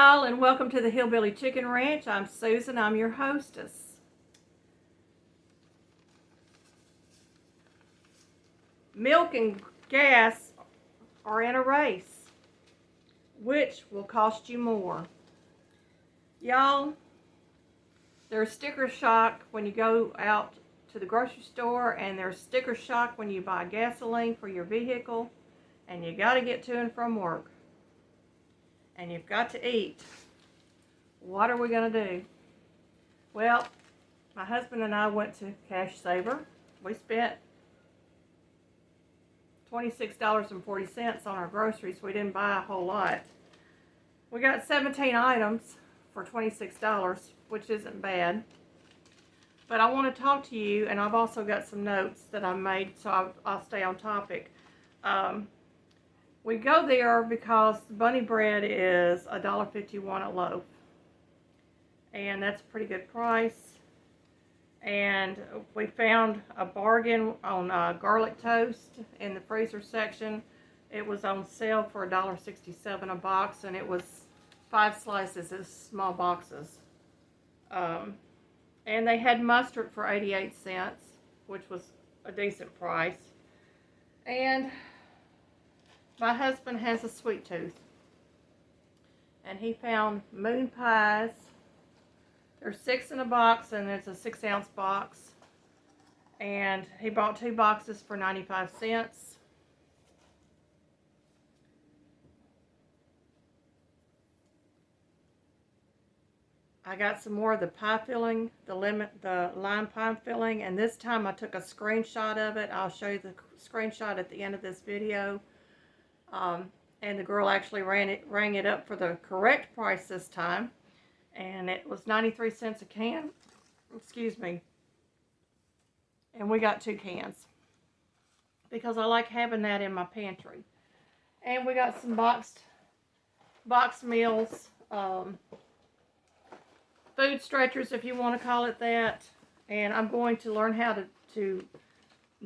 y'all, and welcome to the Hillbilly Chicken Ranch. I'm Susan, I'm your hostess. Milk and gas are in a race. Which will cost you more? Y'all, there's sticker shock when you go out to the grocery store, and there's sticker shock when you buy gasoline for your vehicle, and you got to get to and from work. And you've got to eat. What are we going to do? Well, my husband and I went to Cash Saver. We spent $26.40 on our groceries. We didn't buy a whole lot. We got 17 items for $26, which isn't bad. But I want to talk to you, and I've also got some notes that I made, so I'll stay on topic. We go there because the bunny bread is $1.51 a loaf. And that's a pretty good price. And we found a bargain on garlic toast in the freezer section. It was on sale for $1.67 a box, and it was 5 slices in small boxes. And they had mustard for 88 cents, which was a decent price. And my husband has a sweet tooth, and he found moon pies. There's 6 in a box, and it's a 6-ounce box. And he bought 2 boxes for 95 cents. I got some more of the pie filling, the lime pie filling, and this time I took a screenshot of it. I'll show you the screenshot at the end of this video. And the girl actually rang it up for the correct price this time. And it was 93 cents a can. Excuse me. And we got 2 cans, because I like having that in my pantry. And we got some box meals, food stretchers, if you want to call it that. And I'm going to learn how to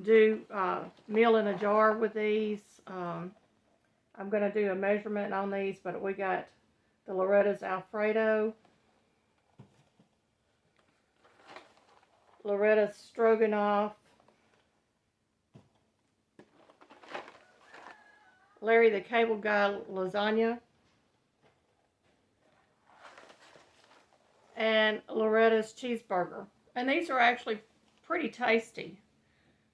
do meal in a jar with these. I'm going to do a measurement on these, but we got the Loretta's Alfredo, Loretta's Stroganoff, Larry the Cable Guy lasagna, and Loretta's cheeseburger. And these are actually pretty tasty.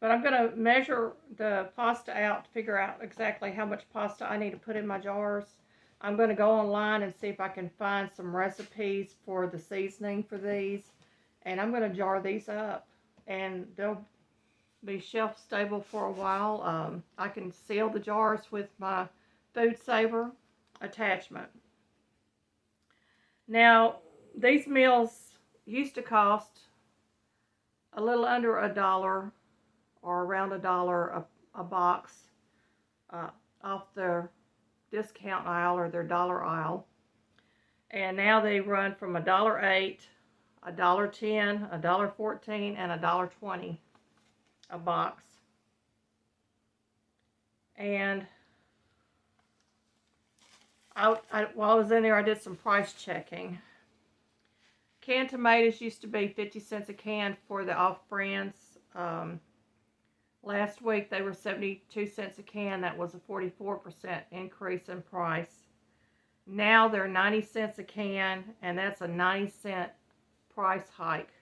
But I'm going to measure the pasta out to figure out exactly how much pasta I need to put in my jars. I'm going to go online and see if I can find some recipes for the seasoning for these. And I'm going to jar these up, and they'll be shelf stable for a while. I can seal the jars with my Food Saver attachment. Now, these meals used to cost a little under $1 or around $1 a box off their discount aisle or their dollar aisle. And now they run from $1.08, $1.10, $1.14, and $1.20 a box. And while I was in there, I did some price checking. Canned tomatoes used to be 50 cents a can for the off-brands. Last week they were 72 cents a can. That was a 44% increase in price. Now they're 90 cents a can, and that's a 90-cent price hike.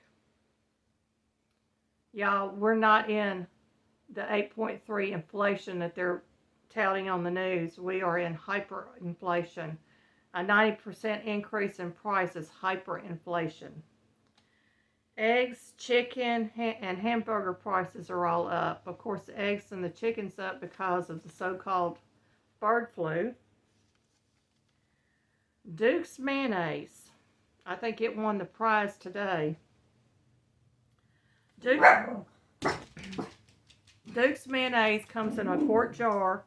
Y'all, we're not in the 8.3 inflation that they're touting on the news. We are in hyperinflation. A 90% increase in price is hyperinflation. Eggs, chicken, and hamburger prices are all up. Of course, the eggs and the chicken's up because of the so-called bird flu. Duke's mayonnaise. I think it won the prize today. Duke's mayonnaise comes in a quart jar,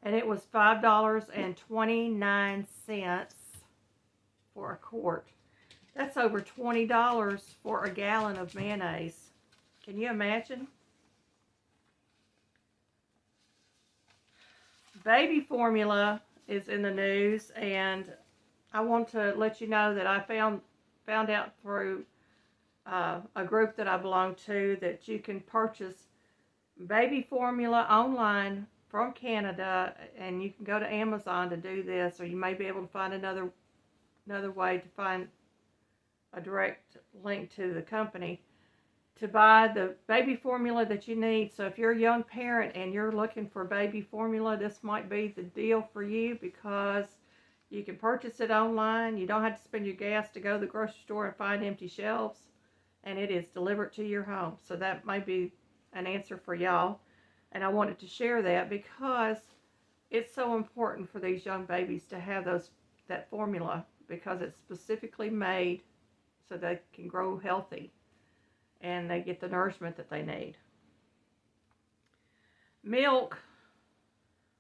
and it was $5.29 for a quart. That's over $20 for a gallon of mayonnaise. Can you imagine? Baby formula is in the news, and I want to let you know that I found out through a group that I belong to that you can purchase baby formula online from Canada, and you can go to Amazon to do this, or you may be able to find another way to find a direct link to the company to buy the baby formula that you need. So if you're a young parent and you're looking for baby formula, this might be the deal for you, because you can purchase it online. You don't have to spend your gas to go to the grocery store and find empty shelves, and it is delivered to your home. So that may be an answer for y'all, and I wanted to share that because it's so important for these young babies to have that formula, because it's specifically made so they can grow healthy and they get the nourishment that they need. Milk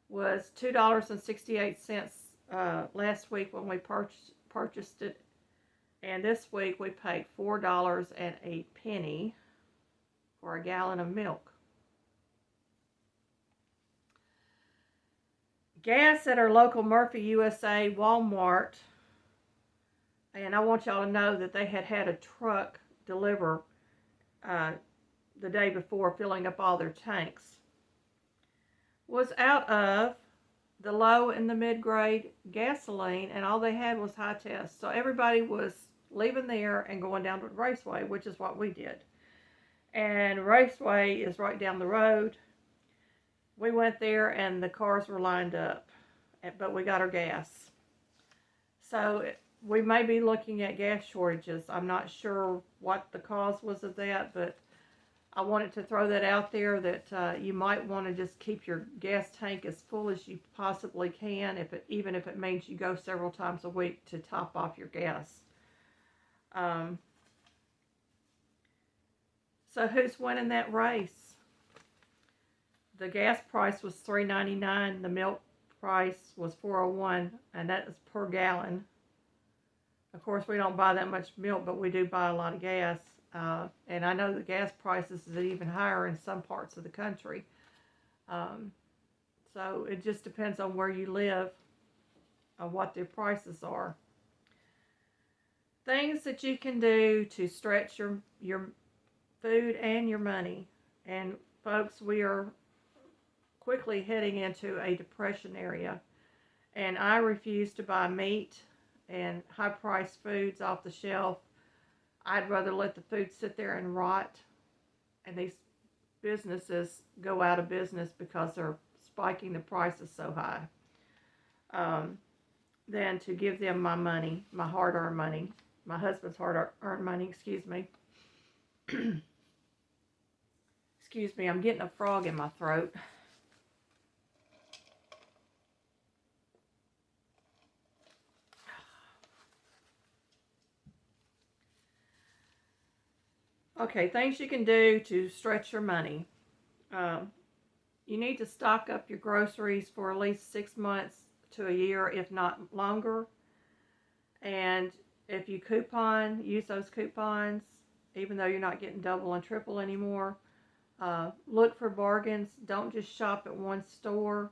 was $2.68 last week when we purchased it, and this week we paid $4.08 for a gallon of milk. Gas at our local Murphy USA Walmart, and I want y'all to know that they had a truck deliver the day before, filling up all their tanks, was out of the low and the mid-grade gasoline, and all they had was high test. So everybody was leaving there and going down to Raceway, which is what we did. And Raceway is right down the road. We went there and the cars were lined up, but we got our gas. So we may be looking at gas shortages. I'm not sure what the cause was of that, but I wanted to throw that out there, that you might want to just keep your gas tank as full as you possibly can, even if it means you go several times a week to top off your gas. So who's winning that race? The gas price was $3.99. The milk price was $4.01, and that is per gallon. Of course, we don't buy that much milk, but we do buy a lot of gas. And I know the gas prices is even higher in some parts of the country. So it just depends on where you live, on what their prices are. Things that you can do to stretch your food and your money. And folks, we are quickly heading into a depression area. And I refuse to buy meat and high-priced foods off the shelf. I'd rather let the food sit there and rot, and these businesses go out of business because they're spiking the prices so high, than to give them my money, my hard-earned money, my husband's hard-earned money, excuse me. Excuse me, I'm getting a frog in my throat. Okay, things you can do to stretch your money. You need to stock up your groceries for at least 6 months to a year, if not longer. And if you coupon, use those coupons, even though you're not getting double and triple anymore. Look for bargains. Don't just shop at one store.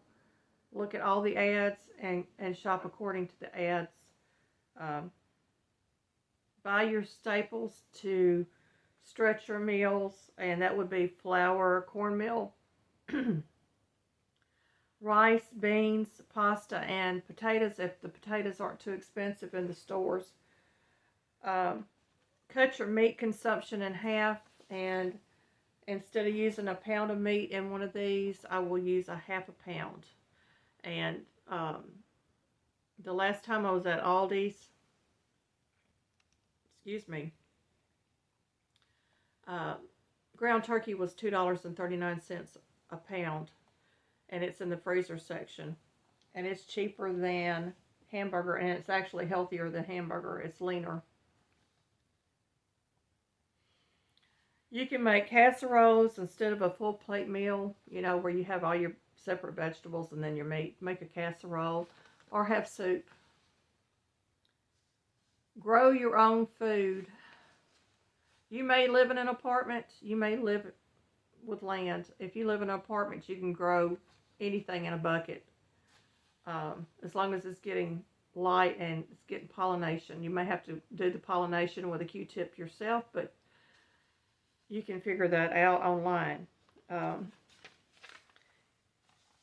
Look at all the ads and shop according to the ads. Buy your staples to stretch your meals, and that would be flour, cornmeal, rice, beans, pasta, and potatoes if the potatoes aren't too expensive in the stores. Cut your meat consumption in half, and instead of using a pound of meat in one of these, I will use a half a pound. And the last time I was at Aldi's, excuse me, ground turkey was $2.39 a pound, and it's in the freezer section, and it's cheaper than hamburger, and it's actually healthier than hamburger. It's leaner. You can make casseroles instead of a full plate meal, where you have all your separate vegetables and then your meat. Make a casserole or have soup. Grow your own food. You may live in an apartment. You may live with land. If you live in an apartment, you can grow anything in a bucket, as long as it's getting light and it's getting pollination. You may have to do the pollination with a Q-tip yourself, but you can figure that out online.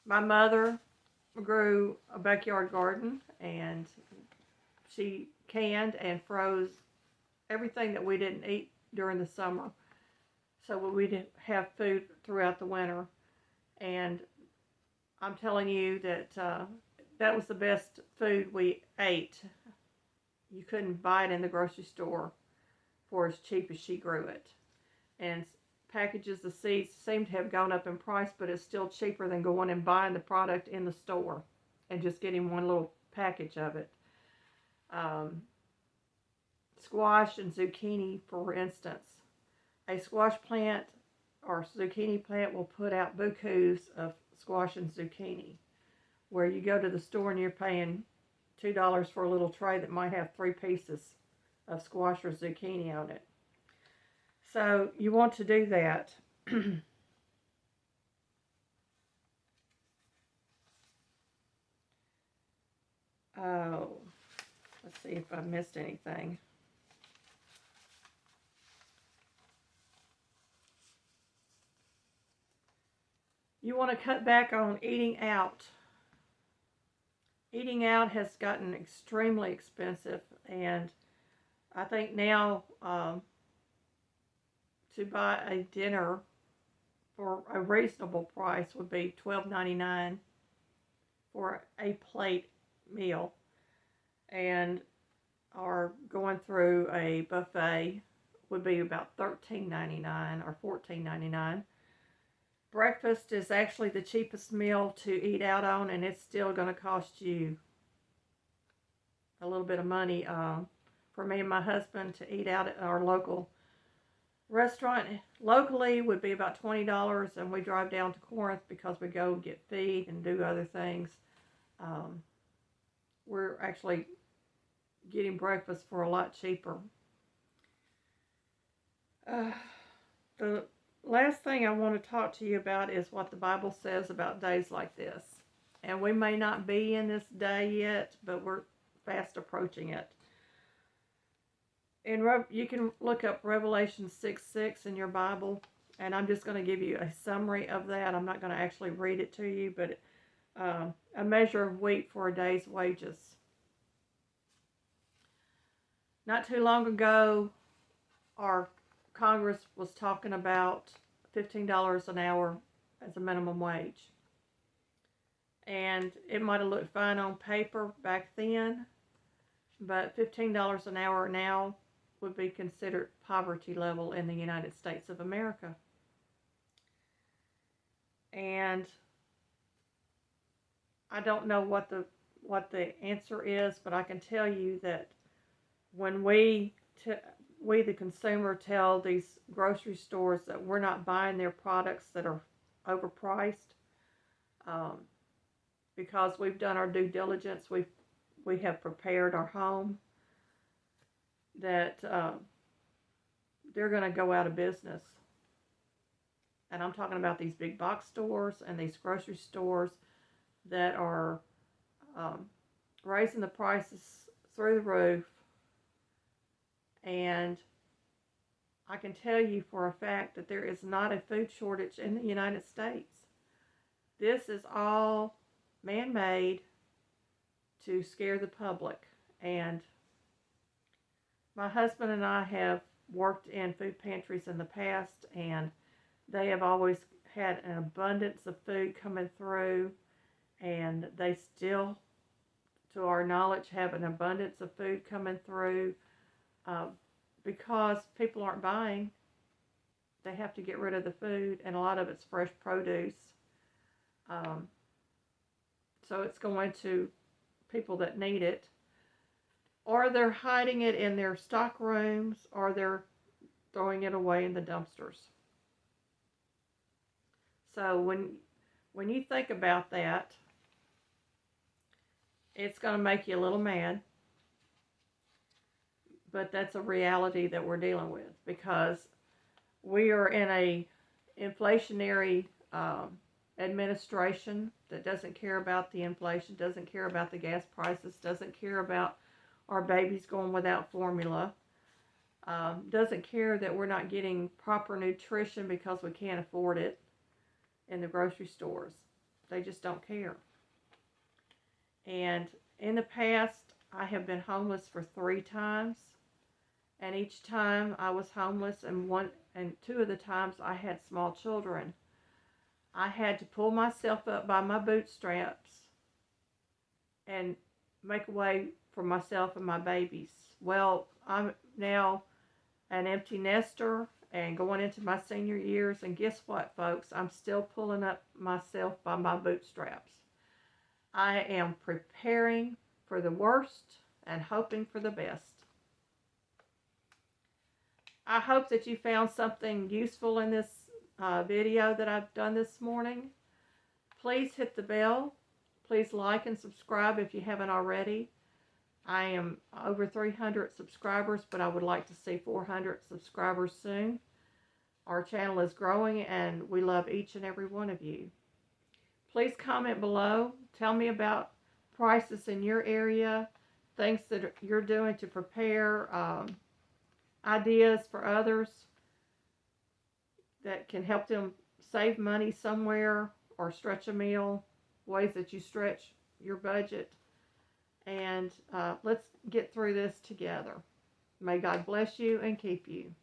My mother grew a backyard garden, and she canned and froze everything that we didn't eat during the summer, so we'd have food throughout the winter. And I'm telling you that that was the best food we ate. You couldn't buy it in the grocery store for as cheap as she grew it. And packages of seeds seem to have gone up in price, but it's still cheaper than going and buying the product in the store and just getting one little package of it. Squash and zucchini, for instance. A squash plant or zucchini plant will put out bukus of squash and zucchini, where you go to the store and you're paying $2 for a little tray that might have 3 pieces of squash or zucchini on it. So you want to do that. Oh, let's see if I missed anything. You want to cut back on eating out. Eating out has gotten extremely expensive, and I think now to buy a dinner for a reasonable price would be $12.99 for a plate meal, and or going through a buffet would be about $13.99 or $14.99. Breakfast is actually the cheapest meal to eat out on, and it's still going to cost you a little bit of money. For me and my husband to eat out at our local restaurant locally would be about $20, and we drive down to Corinth because we go get feed and do other things. We're actually getting breakfast for a lot cheaper. The last thing I want to talk to you about is what the Bible says about days like this. And we may not be in this day yet, but we're fast approaching it. You can look up Revelation 6:6 in your Bible, and I'm just going to give you a summary of that. I'm not going to actually read it to you, but a measure of wheat for a day's wages. Not too long ago, our Congress was talking about $15 an hour as a minimum wage. And it might have looked fine on paper back then, but $15 an hour now would be considered poverty level in the United States of America. And I don't know what the answer is, but I can tell you that when we the consumer tell these grocery stores that we're not buying their products that are overpriced, because we've done our due diligence, we have prepared our home, that they're going to go out of business. And I'm talking about these big box stores and these grocery stores that are raising the prices through the roof. And I can tell you for a fact that there is not a food shortage in the United States. This is all man-made to scare the public. And my husband and I have worked in food pantries in the past, and they have always had an abundance of food coming through, and they still, to our knowledge, have an abundance of food coming through. Because people aren't buying, they have to get rid of the food, and a lot of it's fresh produce. So it's going to people that need it, or they're hiding it in their stock rooms, or they're throwing it away in the dumpsters. So when you think about that, it's going to make you a little mad. But that's a reality that we're dealing with, because we are in a inflationary administration that doesn't care about the inflation, doesn't care about the gas prices, doesn't care about our babies going without formula, doesn't care that we're not getting proper nutrition because we can't afford it in the grocery stores. They just don't care. And in the past, I have been homeless for 3 times. And each time I was homeless, and 2 of the times I had small children. I had to pull myself up by my bootstraps and make a way for myself and my babies. Well, I'm now an empty nester and going into my senior years, and guess what, folks? I'm still pulling up myself by my bootstraps. I am preparing for the worst and hoping for the best. I hope that you found something useful in this video that I've done this morning. Please hit the bell. Please like and subscribe if you haven't already. I am over 300 subscribers, but I would like to see 400 subscribers soon. Our channel is growing, and we love each and every one of you. Please comment below. Tell me about prices in your area, things that you're doing to prepare, ideas for others that can help them save money somewhere or stretch a meal, ways that you stretch your budget. And let's get through this together. May God bless you and keep you.